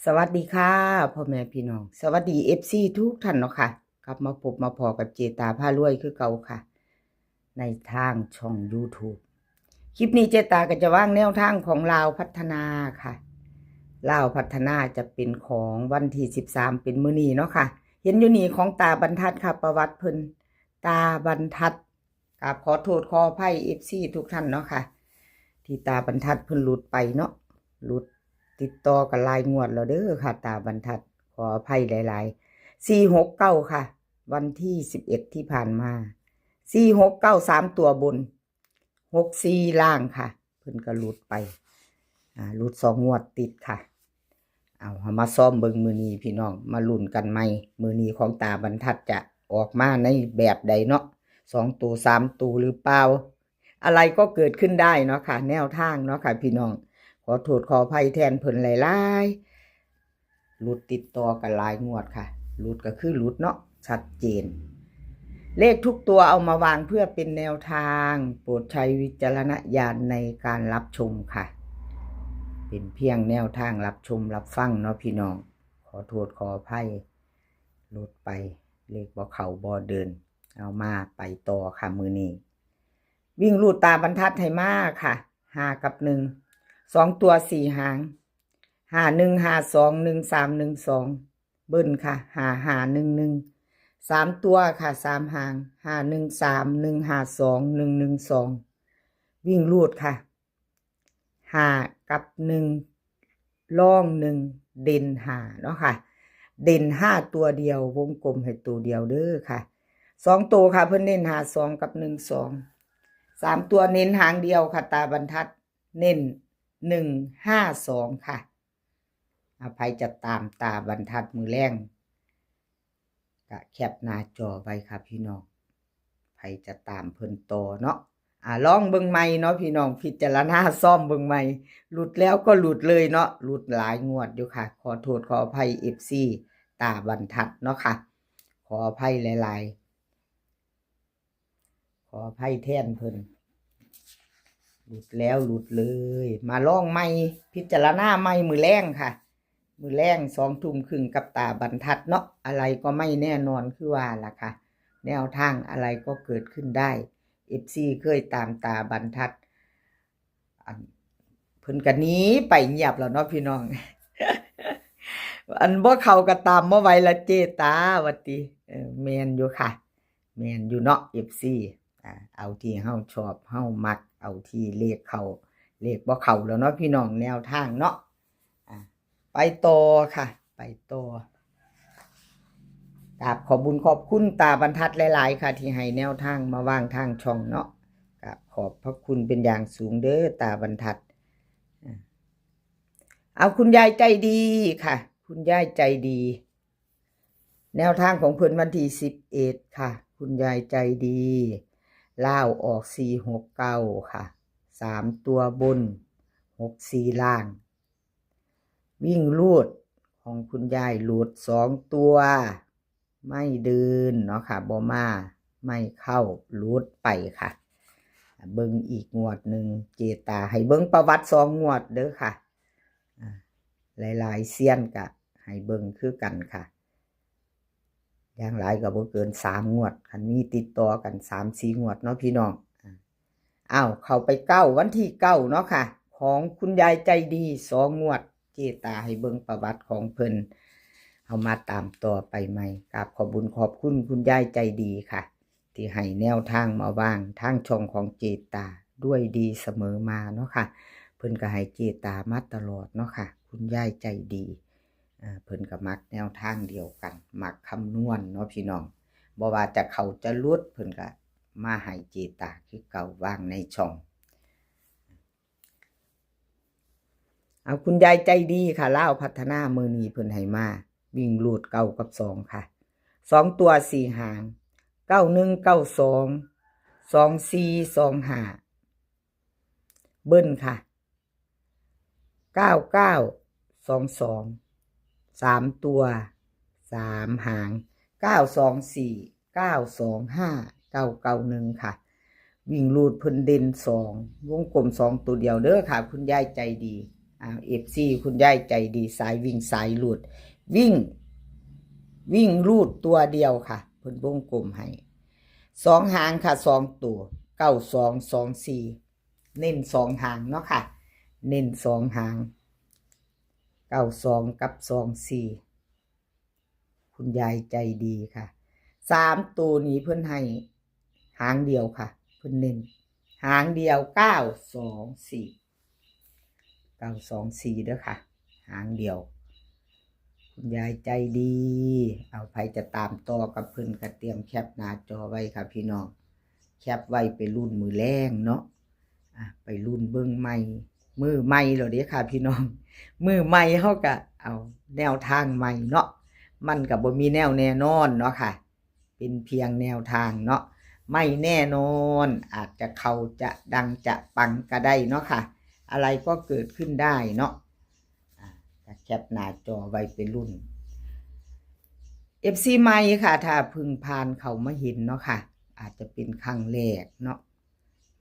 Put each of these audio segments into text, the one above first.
สวัสดีค่ะพ่อแม่พี่น้องสวัสดีFCทุกท่านเนาะค่ะกลับมาพบมาพอกับเจตาพารวยคือเก่าค่ะในทางช่อง YouTube คลิปนี้เจตาก็จะว่างแนวทางของลาวพัฒนาค่ะลาวพัฒนาจะเป็นของวันที่13เป็นมื้อนี้เนาะค่ะเห็นอยู่นี่ของตาบรรทัดค่ะประวัติเพิ่นตาบรรทัดกับขอโทษขออภัย FC ทุกท่านเนาะค่ะที่ตาบรรทัดเพิ่นหลุดไปเนาะหลุดติดต่อกันหลายงวดแล้วเด้อค่ะตาบรรทัดขออภัยหลายๆ469ค่ะวันที่11ที่ผ่านมา469 3ตัวบน64ล่างค่ะเพิ่นก็หลุดไปหลุด2งวดติดค่ะเอามาซ้อมเบิ่งมื้อนี้พี่น้องมาลุ้นกันใหม่มื้อนี้ของตาบรรทัดจะออกมาในแบบใดเนาะ2ตัว3ตัวหรือเปล่าอะไรก็เกิดขึ้นได้เนาะค่ะแนวทางเนาะค่ะพี่น้องขอโทษขออภัยแทนเพิ่นหลายๆหลุดติดต่อกันหลายงวดค่ะหลุดก็คือหลุดเนาะชัดเจนเลขทุกตัวเอามาวางเพื่อเป็นแนวทางโปรดใช้วิจารณญาณในการรับชมค่ะเป็นเพียงแนวทางรับชมรับฟังเนาะพี่น้องขอโทษขออภัยหลุดไปเลขบ่เข้าบ่เดินเอามาไปต่อค่ะมือนี้วิ่งลูดตาบรรทัดให้มากค่ะ5กับ1 2ตัว4หาง51 52 13 12เบิ้ลค่ะ55 11 3ตัวค่ะ3หาง513 152 112วิ่งลูดค่ะ5กับ1ล่อง1เด่น5เนาะค่ะเด่น5ตัวเดียววงกลมให้ตัวเดียวเด้อค่ะ2ตัวค่ะเพิ่นเน้น52กับ12 3ตัวเน้นหางเดียวค่ะตาบรรทัดเน้น152ค่ะอภัยจะตามตาบรรทัดมือแรงก็แคปหน้าจอไว้ค่ะพี่น้องไผจะตามเพิ่นโตเนาะลองเบิ่งใหม่เนาะพี่น้องพิจารณาซ่อมเบิ่งใหม่หลุดแล้วก็หลุดเลยเนาะหลุดหลายงวดอยู่ค่ะขอโทษขออภัย FC ตาบรรทัดเนาะค่ะขออภัยหลายๆขออภัยแทนเพิ่นหลุดแล้วหลุดเลยมาลองใหม่พิจารณาใหม่มือแรงค่ะมือแรง2 ทุ่มครึ่งกับตาบรรทัดเนาะอะไรก็ไม่แน่นอนคือว่าล่ะค่ะแนวทางอะไรก็เกิดขึ้นได้ FC เคยตามตาบรรทัดเพิ่นก็หนีไปเงียบแล้วเนาะพี่น้อง อันบ่เข้าก็ตามบ่ไหวละเจตาว่าติแม่นอยู่ค่ะแม่นอยู่เนาะ FC เอาที่เฮาชอบเฮามักเอาที่เลขเข้าเลขบ่เข้าแล้วเนาะพี่น้องแนวทางเนาะไปต่อค่ะไปต่อกราบขอบคุญขอบคุณตาบรรทัดหลายๆค่ะที่ให้แนวทางมาวางทางช่องเนาะกราบขอบพระคุณเป็นอย่างสูงเด้อตาบรรทัดเอาคุณยายใจดีค่ะคุณยายใจดีแนวทางของเพิ่นวันที่11ค่ะคุณยายใจดีลาวออก469ค่ะ3ตัวบน64ล่างวิ่งลูดของคุณยายลูด2ตัวไม่เดินเนาะค่ะบ่มาไม่เข้าลูดไปค่ะเบิ่งอีกงวดหนึ่งเจตาให้เบิ่งประวัติ2งวดเด้อค่ะหลายๆเซียนก็ให้เบิ่งคือกันค่ะอย่างหลายก็บ่เกิน3งวดคันมีติดต่อกัน 3-4 งวดเนาะพี่น้องเข้าไป9วันที่9เนาะค่ะของคุณยายใจดี2งวดเจตาให้เบิ่งประวัติของเพิ่นเอามาตามต่อไปใหม่กราบขอบคุญขอบคุณคุณยายใจดีค่ะที่ให้แนวทางมาวางทางช่องของเจตาด้วยดีเสมอมาเนาะค่ะเพิ่นก็ให้เจตามาตลอดเนาะค่ะคุณยายใจดีเพิ่นก็มักแนวทางเดียวกันมักคำนวณเนาะพี่น้องบ่ว่าจะเข้าจะหลุดเพิ่นก็มาให้เจตาคือเก่าวางในช่องเอาคุณยายใจดีค่ะลาวพัฒนามื้อนี้เพิ่นให้มาวิ่งลูด9กับ2ค่ะ2ตัว4หาง91 92 24 25เบิ้ลค่ะ99 22 3ตัว3หาง924 925 991ค่ะวิ่งลูดเพิ่นเด่น2วงกลม2ตัวเดียวเด้อค่ะคุณยายใจดี FC คุณยายใจดีสายวิ่งสายหลุดวิ่งรูดตัวเดียวค่ะเพิ่นวงกลมให้2 หางค่ะ2 ตัว9224เน้น2 หางเนาะค่ะเน้น2 หาง92กับ24คุณยายใจดีค่ะ3 ตัวนี้เพิ่นให้หางเดียวค่ะเพิ่นเน้นหางเดียว924เด้อค่ะหางเดียวคุณยายใจดีเอาไผจะตามต่อกับเพิ่นก็เตรียมแคปหน้าจอไว้ค่ะพี่น้องแคปไว้ไปรุ่นมือแรงเนาะไปรุ่นเบิ่งใหม่มือใหม่แล้วเด้ค่ะพี่น้องมือใหม่เฮาก็เอาแนวทางใหม่เนาะมันก็บ่มีแนวแน่นอนเนาะค่ะเป็นเพียงแนวทางเนาะไม่แน่นอนอาจจะเข้าจะดังจะปังก็ได้เนาะค่ะอะไรก็เกิดขึ้นได้เนาะแคปหน้าจอไว้เป็นรุ่น FC ใหม่ค่ะถ้าเพึ่งผ่านเขามาเห็นเนาะค่ะอาจจะเป็นครั้งแรกเนาะ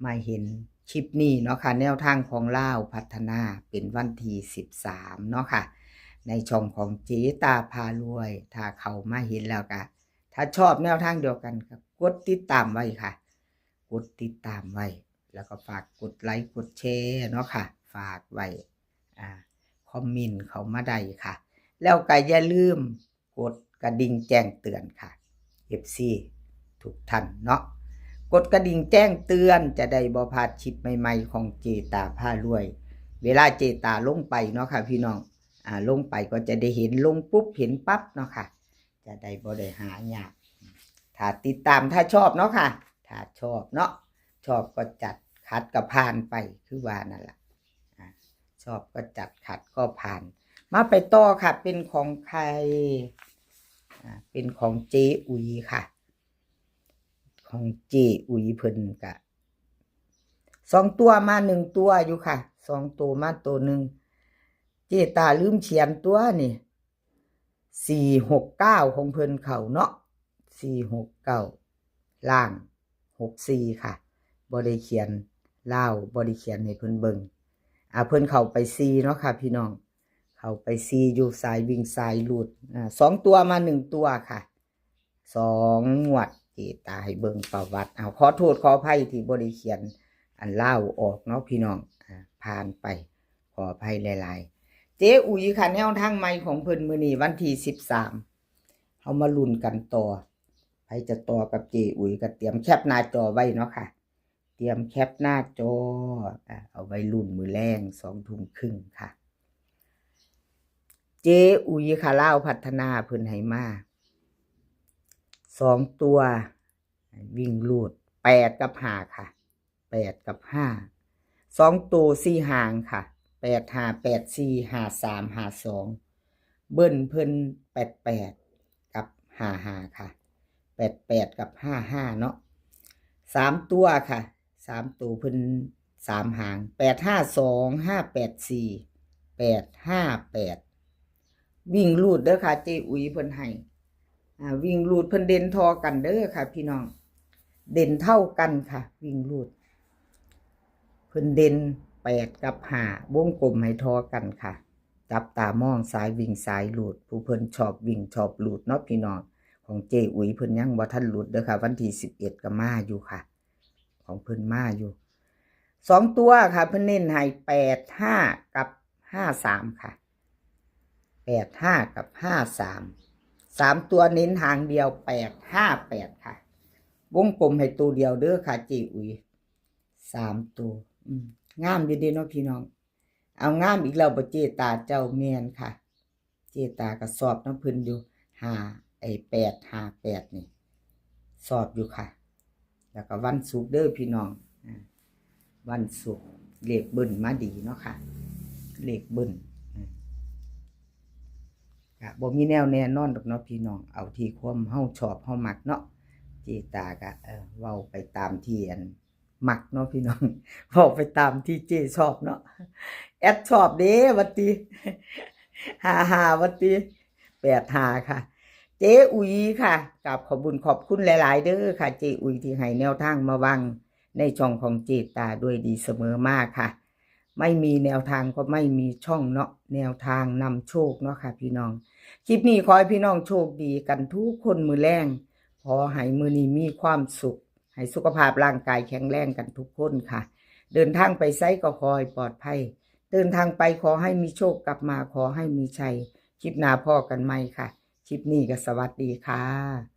มาเห็นคลิปนี้เนาะค่ะแนวทางของลาวพัฒนาเป็นวันที่13เนาะค่ะในช่องของเจตาพารวยถ้าเขามาเห็นแล้วก็ถ้าชอบแนวทางเดียวกันก็กดติดตามไว้ค่ะกดติดตามไว้แล้วก็ฝากกดไลค์กดแชร์เนาะค่ะฝากไว้คอมเมนต์เขามาได้ค่ะแล้วก็อย่าลืมกดกระดิ่งแจ้งเตือนค่ะ FC ทุกท่านเนาะกดกระดิ่งแจ้งเตือนจะได้บ่พลาดคลิปใหม่ๆของเจตาพารวยเวลาเจตาลงไปเนาะค่ะพี่น้องลงไปก็จะได้เห็นลงปุ๊บเห็นปั๊บเนาะค่ะจะได้บ่ได้หายากถ้าติดตามถ้าชอบเนาะค่ะถ้าชอบเนาะชอบก็จัดขัดก็ผ่านไปคือว่านั่นแหละชอบก็จัดขัดก็ผ่านมาไปต่อค่ะเป็นของใครเป็นของเจอุ๋ยค่ะของเจอุ๋ยเพิ่นกะ2 ตัวมา1 ตัวอยู่ค่ะ2 ตัวมาตัวหนึ่งเจตาลืมเขียนตัวนี่469ของเพิ่นเขาเนาะ469ล่าง64ค่ะบ่ได้เขียนลาวบ่ได้เขียนให้เพิ่นเบิ่งเพิ่นเข้าไป4เนาะค่ะพี่น้องเข้าไป4อยู่สายวิ่งสายหลุด2 ตัวมา1 ตัวค่ะ2 งวดเจตาให้เบิ่งประวัติขอโทษขออภัยที่บ่ได้เขียนอันลาวออกเนาะพี่น้องผ่านไปขออภัยหลายๆเจ๊อุ๋ยค่ะแนวทางใหม่ของเพิ่นมื้อนี้วันที่13เฮามาลุ้นกันต่อใครจะต่อกับเจ๊อุ๋ยก็เตรียมแคปหน้าจอไว้เนาะค่ะเตรียมแคปหน้าจอเอาไว้ลุ้นมื้อแลง 20:30 ค่ะเจ๊อุ๋ยค่ะลาวพัฒนาเพิ่นให้มา2 ตัววิ่งลูด8กับ5ค่ะ8กับ5 2 ตัว4 หางค่ะ8 5 8 4 5 3 5 2เบิ้ลเพิ่น88กับ55ค่ะ88กับ55เนาะ3 ตัวค่ะ3 ตัวเพิ่น3 หาง852 584 858วิ่งลูดเด้อค่ะเจอุ๋ยเพิ่นให้วิ่งลูดเพิ่นเด่นทอกันเด้อค่ะพี่น้องเด่นเท่ากันค่ะวิ่งลูดเพิ่นเด่น8กับ5วงกลมให้ทอกันค่ะจับตามองสายวิ่งสายลูดผู้เพิ่นชอบวิ่งชอบลูดเนาะพี่น้องของเจอุ๋ยเพิ่นยังบ่ทันลูดเด้อค่ะวันที่11ก็มาอยู่ค่ะของเพิ่นมาอยู่2 ตัวค่ะเพิ่นเน้นให้85กับ53ค่ะ85กับ53 3 ตัวเน้นหางเดียว858ค่ะวงกลมให้ตัวเดียวเด้อค่ะเจอุ๋ย3 ตัวงามอยู่เด้เนาะพี่น้องเอางามอีกแล้วบ่เจตาเจ้าแม่นค่ะเจตาก็สอบน้ำเพิ่นอยู่858นี่สอบอยู่ค่ะแล้วก็วันศุกร์เด้อพี่น้องวันศุกร์เลขเบิ้ลมาดีเนาะค่ะเลขเบิ้ลบ่มีแนวแน่นอนดอกเนาะพี่น้องเอาที่ความเฮาชอบเฮามักเนาะเจตาก็เว้าไปตามที่อันมักเนาะพี่น้องเว้าไปตามที่เจชอบเนาะแอดชอบเด้วัดติ55วัดติ85ค่ะเจอุ๋ยค่ะกับขอบคุญขอบคุณหลายๆเด้อค่ะเจอุ๋ยที่ให้แนวทางมาวางในช่องของเจตาด้วยดีเสมอมากค่ะ ไม่มีแนวทางก็ไม่มีช่องเนาะแนวทางนำโชคเนาะค่ะพี่น้องคลิปนี้ขอให้พี่น้องโชคดีกันทุกคนมือแรงขอให้มือนี้มีความสุขให้สุขภาพร่างกายแข็งแรงกันทุกคนค่ะเดินทางไปไสก็ขอให้ปลอดภัยเดินทางไปขอให้มีโชคกลับมาขอให้มีชัยคลิปหน้าพ่อกันใหม่ค่ะคลิปนี้ก็สวัสดีค่ะ